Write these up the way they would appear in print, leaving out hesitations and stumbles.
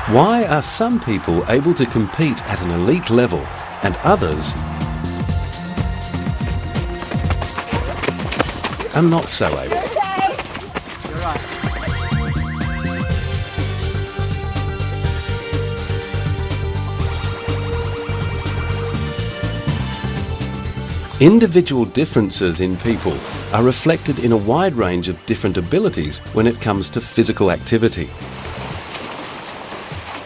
Why are some people able to compete at an elite level and others are not so able? You're right. Individual differences in people are reflected in a wide range of different abilities when it comes to physical activity.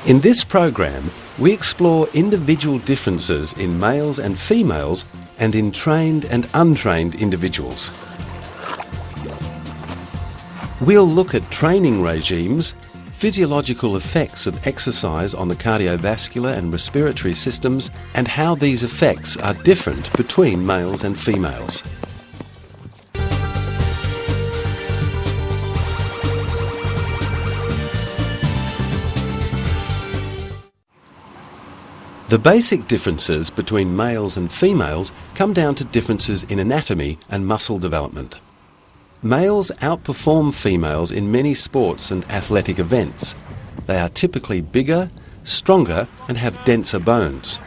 In this program, we explore individual differences in males and females and in trained and untrained individuals. We'll look at training regimes, physiological effects of exercise on the cardiovascular and respiratory systems, and how these effects are different between males and females. The basic differences between males and females come down to differences in anatomy and muscle development. Males outperform females in many sports and athletic events. They are typically bigger, stronger, and have denser bones.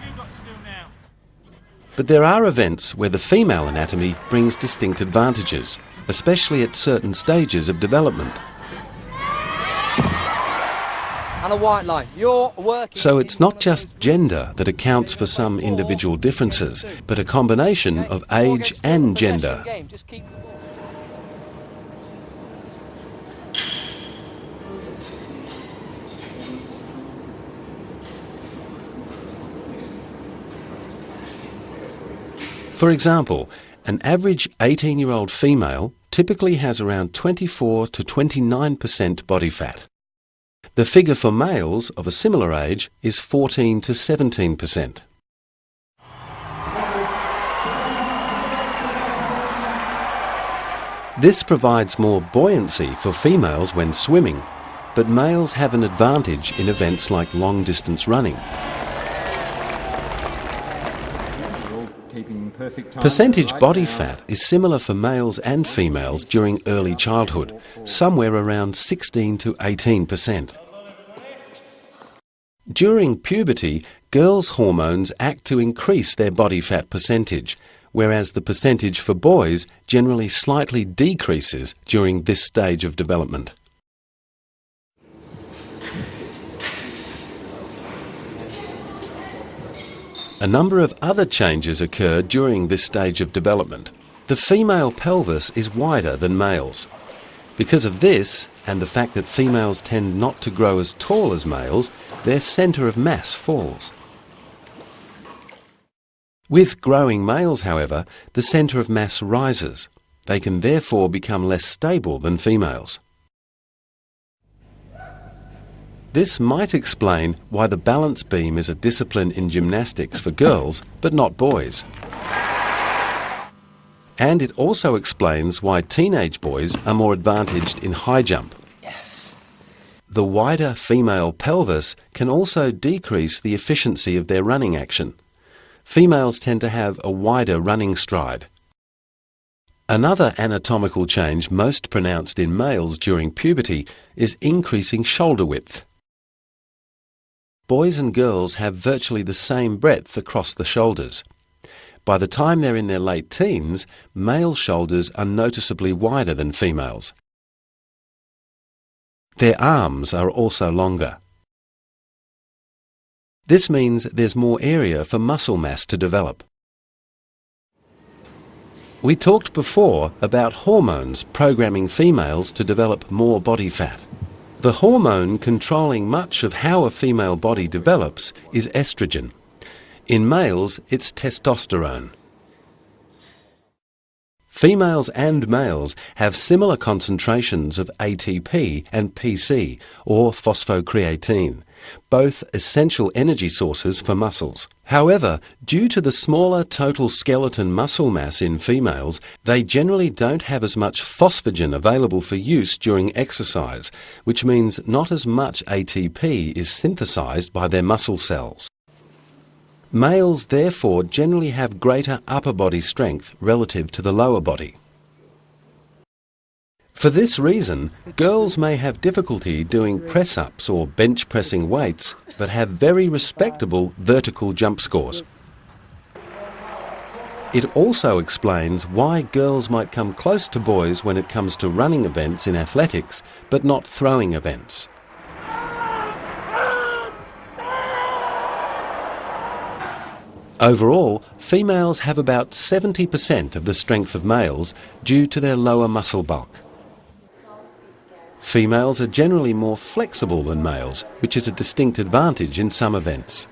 But there are events where the female anatomy brings distinct advantages, especially at certain stages of development. And a white line. You're working. So it's not just gender that accounts for some individual differences, but a combination of age and gender. For example, an average 18-year-old female typically has around 24 to 29% body fat. The figure for males of a similar age is 14 to 17%. This provides more buoyancy for females when swimming, but males have an advantage in events like long-distance running. Percentage body fat is similar for males and females during early childhood, somewhere around 16 to 18%. During puberty, girls' hormones act to increase their body fat percentage, whereas the percentage for boys generally slightly decreases during this stage of development. A number of other changes occur during this stage of development. The female pelvis is wider than males. Because of this, and the fact that females tend not to grow as tall as males, their centre of mass falls. With growing males, however, the centre of mass rises. They can therefore become less stable than females. This might explain why the balance beam is a discipline in gymnastics for girls, but not boys. And it also explains why teenage boys are more advantaged in high jump. Yes. The wider female pelvis can also decrease the efficiency of their running action. Females tend to have a wider running stride. Another anatomical change most pronounced in males during puberty is increasing shoulder width. Boys and girls have virtually the same breadth across the shoulders. By the time they're in their late teens, male shoulders are noticeably wider than females. Their arms are also longer. This means there's more area for muscle mass to develop. We talked before about hormones programming females to develop more body fat. The hormone controlling much of how a female body develops is estrogen. In males, it's testosterone. Females and males have similar concentrations of ATP and PC, or phosphocreatine, both essential energy sources for muscles. However, due to the smaller total skeleton muscle mass in females, they generally don't have as much phosphagen available for use during exercise, which means not as much ATP is synthesized by their muscle cells. Males therefore generally have greater upper body strength relative to the lower body. For this reason, girls may have difficulty doing press-ups or bench pressing weights, but have very respectable vertical jump scores. It also explains why girls might come close to boys when it comes to running events in athletics, but not throwing events. Overall, females have about 70% of the strength of males due to their lower muscle bulk. Females are generally more flexible than males, which is a distinct advantage in some events.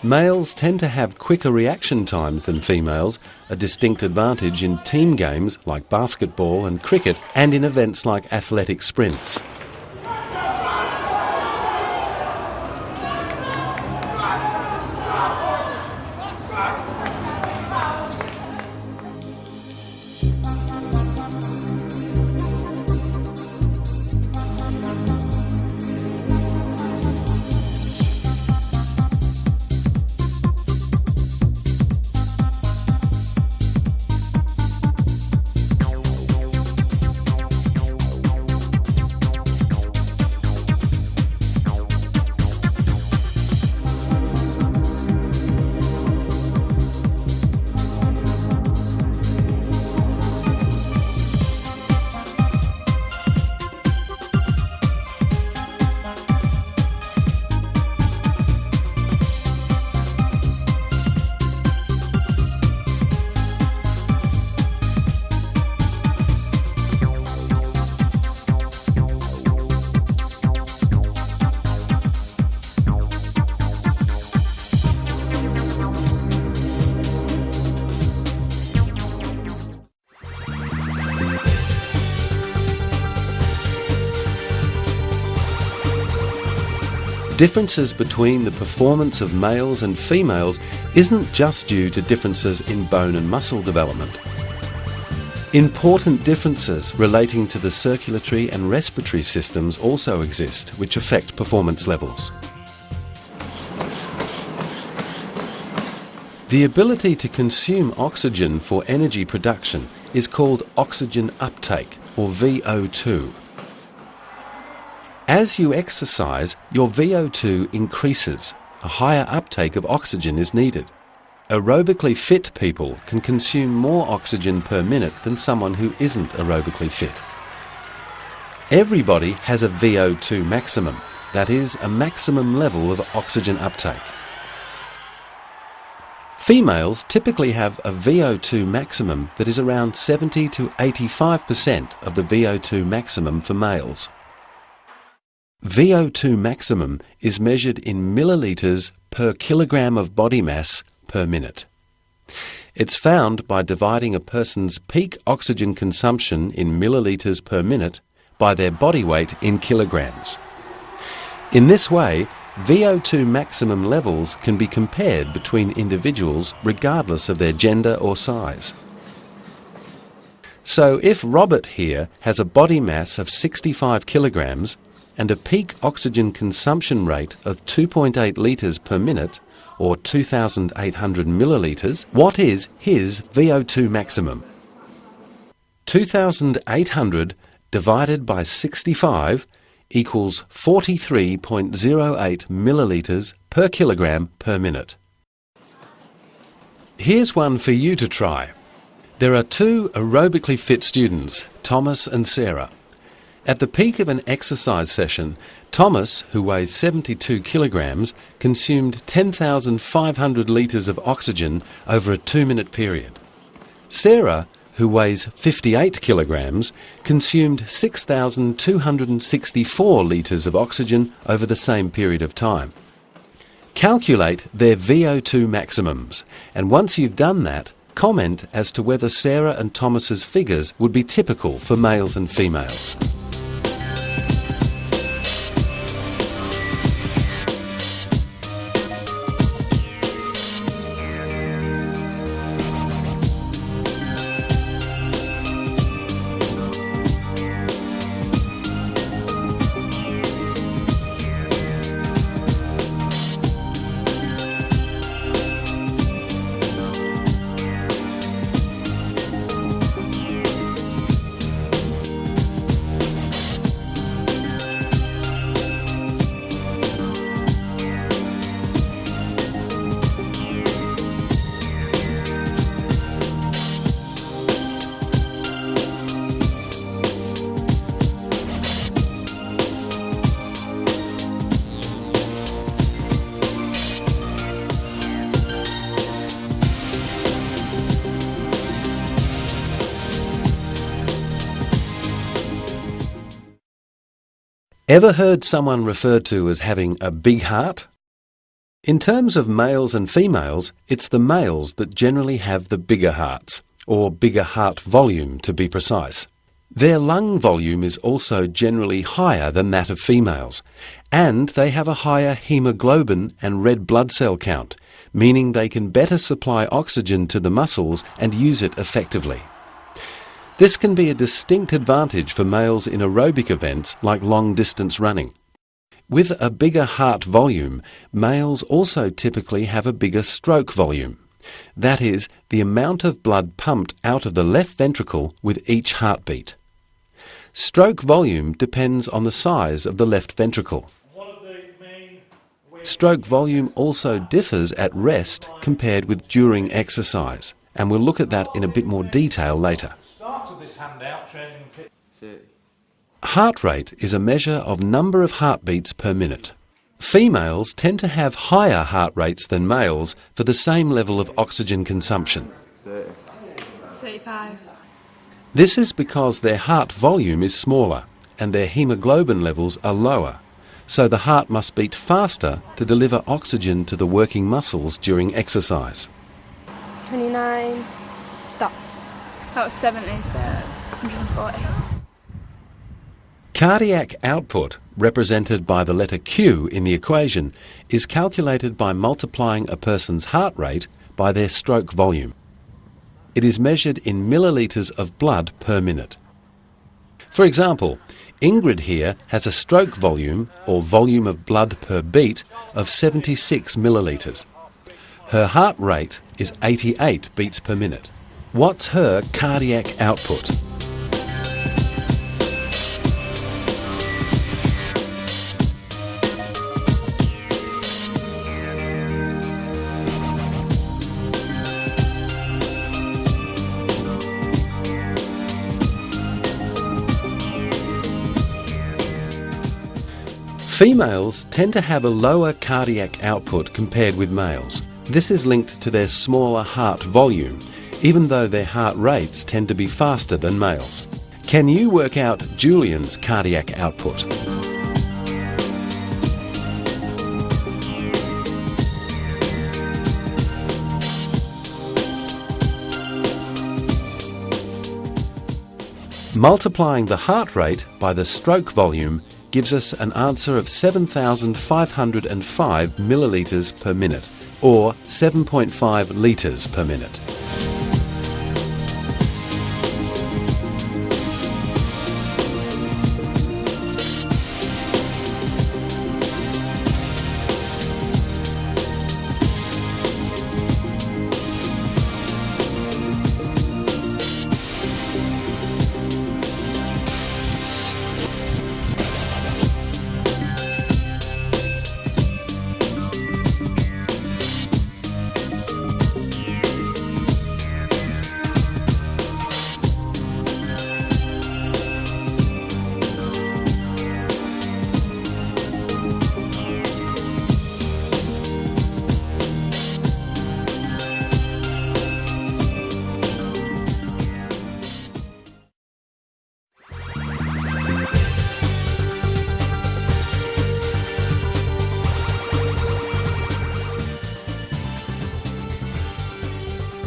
Males tend to have quicker reaction times than females, a distinct advantage in team games like basketball and cricket and in events like athletic sprints. Differences between the performance of males and females isn't just due to differences in bone and muscle development. Important differences relating to the circulatory and respiratory systems also exist, which affect performance levels. The ability to consume oxygen for energy production is called oxygen uptake, or VO2. As you exercise, your VO2 increases. A higher uptake of oxygen is needed. Aerobically fit people can consume more oxygen per minute than someone who isn't aerobically fit. Everybody has a VO2 maximum, that is, a maximum level of oxygen uptake. Females typically have a VO2 maximum that is around 70 to 85% of the VO2 maximum for males. VO2 maximum is measured in millilitres per kilogram of body mass per minute. It's found by dividing a person's peak oxygen consumption in millilitres per minute by their body weight in kilograms. In this way, VO2 maximum levels can be compared between individuals regardless of their gender or size. So if Robert here has a body mass of 65 kilograms and a peak oxygen consumption rate of 2.8 litres per minute, or 2,800 millilitres, what is his VO2 maximum? 2,800 divided by 65 equals 43.08 millilitres per kilogram per minute. Here's one for you to try. There are two aerobically fit students, Thomas and Sarah. At the peak of an exercise session, Thomas, who weighs 72 kilograms, consumed 10,500 litres of oxygen over a 2-minute period. Sarah, who weighs 58 kilograms, consumed 6,264 litres of oxygen over the same period of time. Calculate their VO2 maximums, and once you've done that, comment as to whether Sarah and Thomas's figures would be typical for males and females. Ever heard someone referred to as having a big heart? In terms of males and females, it's the males that generally have the bigger hearts, or bigger heart volume to be precise. Their lung volume is also generally higher than that of females, and they have a higher hemoglobin and red blood cell count, meaning they can better supply oxygen to the muscles and use it effectively. This can be a distinct advantage for males in aerobic events like long-distance running. With a bigger heart volume, males also typically have a bigger stroke volume. That is, the amount of blood pumped out of the left ventricle with each heartbeat. Stroke volume depends on the size of the left ventricle. Stroke volume also differs at rest compared with during exercise, and we'll look at that in a bit more detail later. Heart rate is a measure of number of heartbeats per minute. Females tend to have higher heart rates than males for the same level of oxygen consumption. 35. This is because their heart volume is smaller and their hemoglobin levels are lower, so the heart must beat faster to deliver oxygen to the working muscles during exercise. 29. Stop. That was 70, so 140. Cardiac output, represented by the letter Q in the equation, is calculated by multiplying a person's heart rate by their stroke volume. It is measured in millilitres of blood per minute. For example, Ingrid here has a stroke volume, or volume of blood per beat, of 76 millilitres. Her heart rate is 88 beats per minute. What's her cardiac output? Females tend to have a lower cardiac output compared with males. This is linked to their smaller heart volume, even though their heart rates tend to be faster than males. Can you work out Julian's cardiac output? Multiplying the heart rate by the stroke volume gives us an answer of 7,505 millilitres per minute, or 7.5 litres per minute.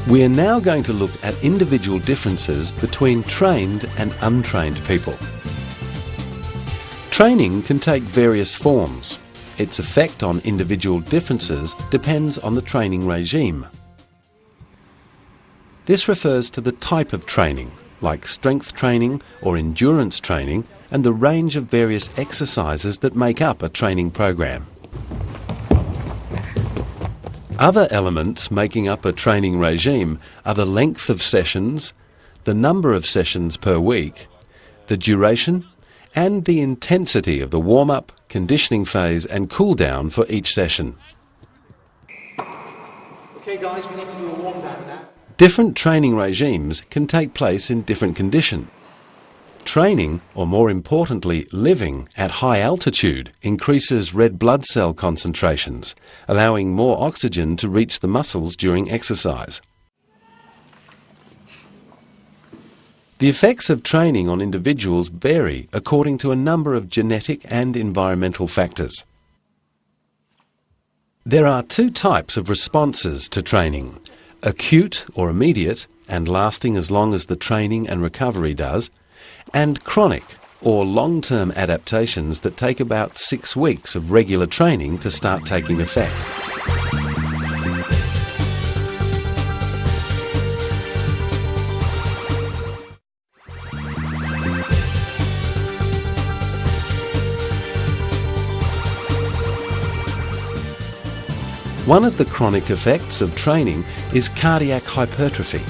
We are now going to look at individual differences between trained and untrained people. Training can take various forms. Its effect on individual differences depends on the training regime. This refers to the type of training, like strength training or endurance training, and the range of various exercises that make up a training program. Other elements making up a training regime are the length of sessions, the number of sessions per week, the duration, and the intensity of the warm-up, conditioning phase and cool-down for each session. Okay guys, we need to do a warm down now. Different training regimes can take place in different conditions. Training, or more importantly, living at high altitude increases red blood cell concentrations, allowing more oxygen to reach the muscles during exercise. The effects of training on individuals vary according to a number of genetic and environmental factors. There are two types of responses to training: acute or immediate and lasting as long as the training and recovery does, and chronic or long-term adaptations that take about 6 weeks of regular training to start taking effect. One of the chronic effects of training is cardiac hypertrophy.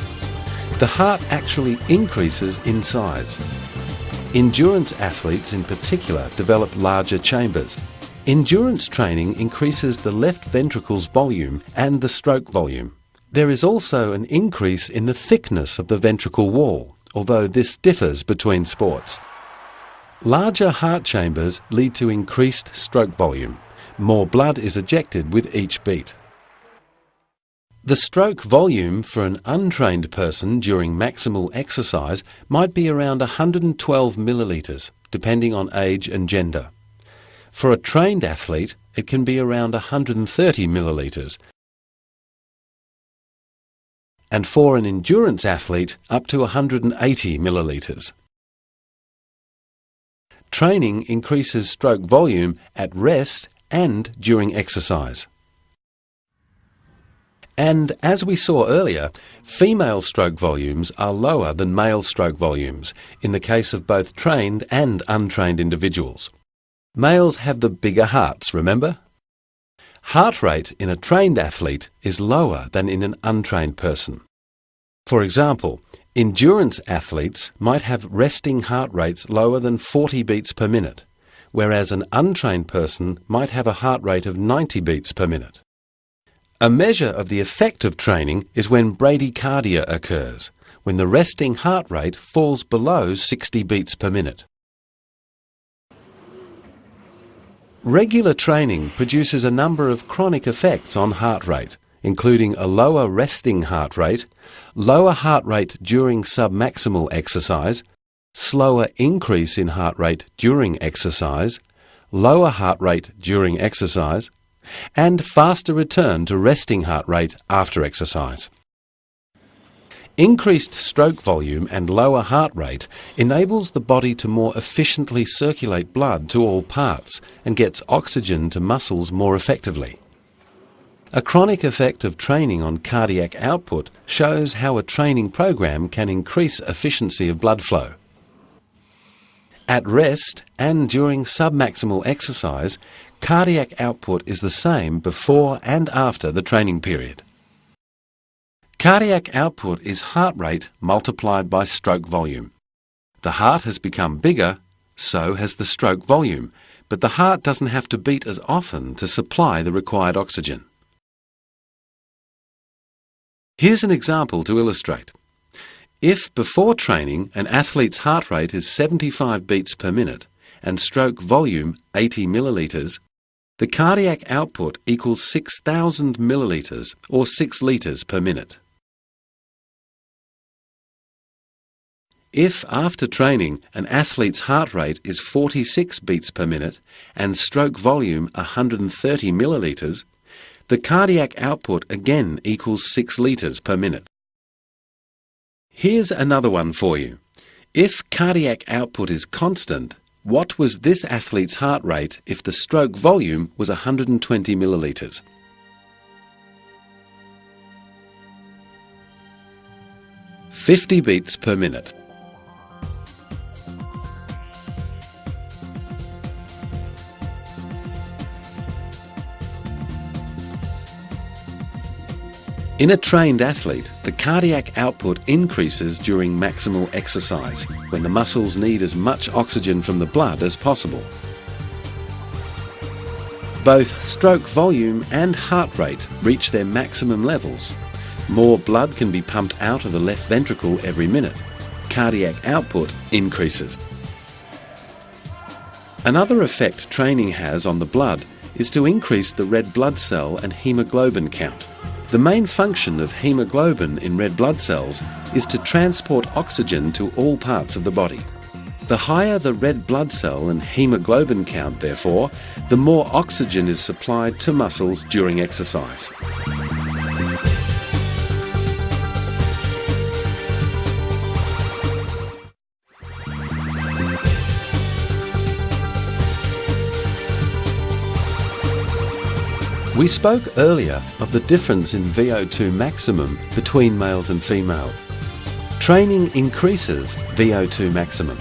The heart actually increases in size. Endurance athletes in particular develop larger chambers. Endurance training increases the left ventricle's volume and the stroke volume. There is also an increase in the thickness of the ventricle wall, although this differs between sports. Larger heart chambers lead to increased stroke volume. More blood is ejected with each beat. The stroke volume for an untrained person during maximal exercise might be around 112 millilitres, depending on age and gender. For a trained athlete, it can be around 130 millilitres, and for an endurance athlete, up to 180 millilitres. Training increases stroke volume at rest and during exercise. And as we saw earlier, female stroke volumes are lower than male stroke volumes in the case of both trained and untrained individuals. Males have the bigger hearts, remember? Heart rate in a trained athlete is lower than in an untrained person. For example, endurance athletes might have resting heart rates lower than 40 beats per minute, whereas an untrained person might have a heart rate of 90 beats per minute. A measure of the effect of training is when bradycardia occurs, when the resting heart rate falls below 60 beats per minute. Regular training produces a number of chronic effects on heart rate, including a lower resting heart rate, lower heart rate during submaximal exercise, slower increase in heart rate during exercise, lower heart rate during exercise, and faster return to resting heart rate after exercise. Increased stroke volume and lower heart rate enables the body to more efficiently circulate blood to all parts and gets oxygen to muscles more effectively. A chronic effect of training on cardiac output shows how a training program can increase efficiency of blood flow. At rest and during submaximal exercise, cardiac output is the same before and after the training period. Cardiac output is heart rate multiplied by stroke volume. The heart has become bigger, so has the stroke volume, but the heart doesn't have to beat as often to supply the required oxygen. Here's an example to illustrate. If before training an athlete's heart rate is 75 beats per minute and stroke volume 80 millilitres, the cardiac output equals 6,000 millilitres or 6 litres per minute. If after training an athlete's heart rate is 46 beats per minute and stroke volume 130 millilitres, the cardiac output again equals 6 litres per minute. Here's another one for you. If cardiac output is constant, what was this athlete's heart rate if the stroke volume was 120 millilitres? "50 beats per minute. In a trained athlete, the cardiac output increases during maximal exercise, when the muscles need as much oxygen from the blood as possible. Both stroke volume and heart rate reach their maximum levels. More blood can be pumped out of the left ventricle every minute. Cardiac output increases. Another effect training has on the blood is to increase the red blood cell and hemoglobin count. The main function of hemoglobin in red blood cells is to transport oxygen to all parts of the body. The higher the red blood cell and hemoglobin count, therefore, the more oxygen is supplied to muscles during exercise. We spoke earlier of the difference in VO2 maximum between males and female. Training increases VO2 maximum.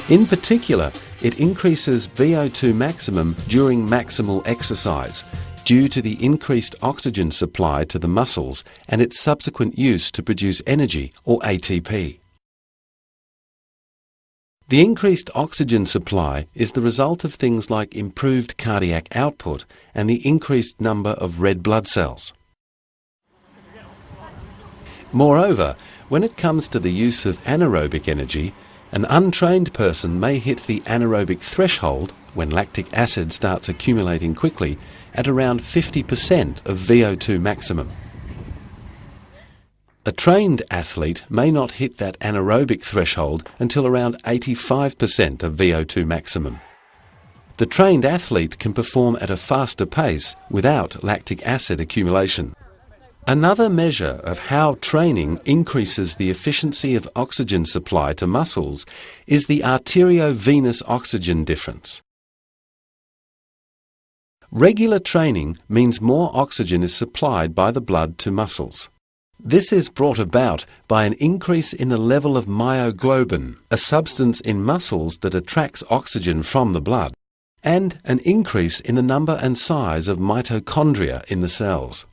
In particular, it increases VO2 maximum during maximal exercise due to the increased oxygen supply to the muscles and its subsequent use to produce energy, or ATP. The increased oxygen supply is the result of things like improved cardiac output and the increased number of red blood cells. Moreover, when it comes to the use of anaerobic energy, an untrained person may hit the anaerobic threshold, when lactic acid starts accumulating quickly, at around 50% of VO2 maximum. A trained athlete may not hit that anaerobic threshold until around 85% of VO2 maximum. The trained athlete can perform at a faster pace without lactic acid accumulation. Another measure of how training increases the efficiency of oxygen supply to muscles is the arteriovenous oxygen difference. Regular training means more oxygen is supplied by the blood to muscles. This is brought about by an increase in the level of myoglobin, a substance in muscles that attracts oxygen from the blood, and an increase in the number and size of mitochondria in the cells.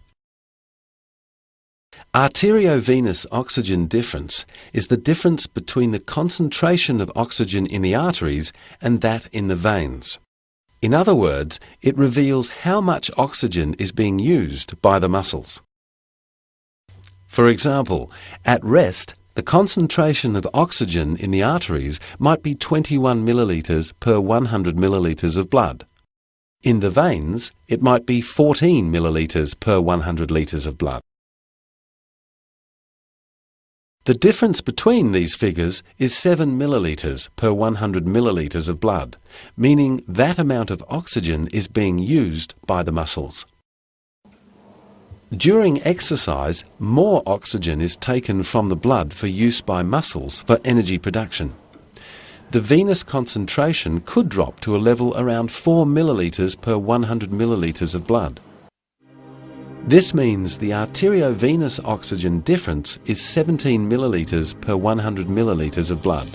Arteriovenous oxygen difference is the difference between the concentration of oxygen in the arteries and that in the veins. In other words, it reveals how much oxygen is being used by the muscles. For example, at rest, the concentration of oxygen in the arteries might be 21 millilitres per 100 millilitres of blood. In the veins, it might be 14 millilitres per 100 litres of blood. The difference between these figures is 7 millilitres per 100 millilitres of blood, meaning that amount of oxygen is being used by the muscles. During exercise, more oxygen is taken from the blood for use by muscles for energy production. The venous concentration could drop to a level around 4 millilitres per 100 millilitres of blood. This means the arteriovenous oxygen difference is 17 millilitres per 100 millilitres of blood.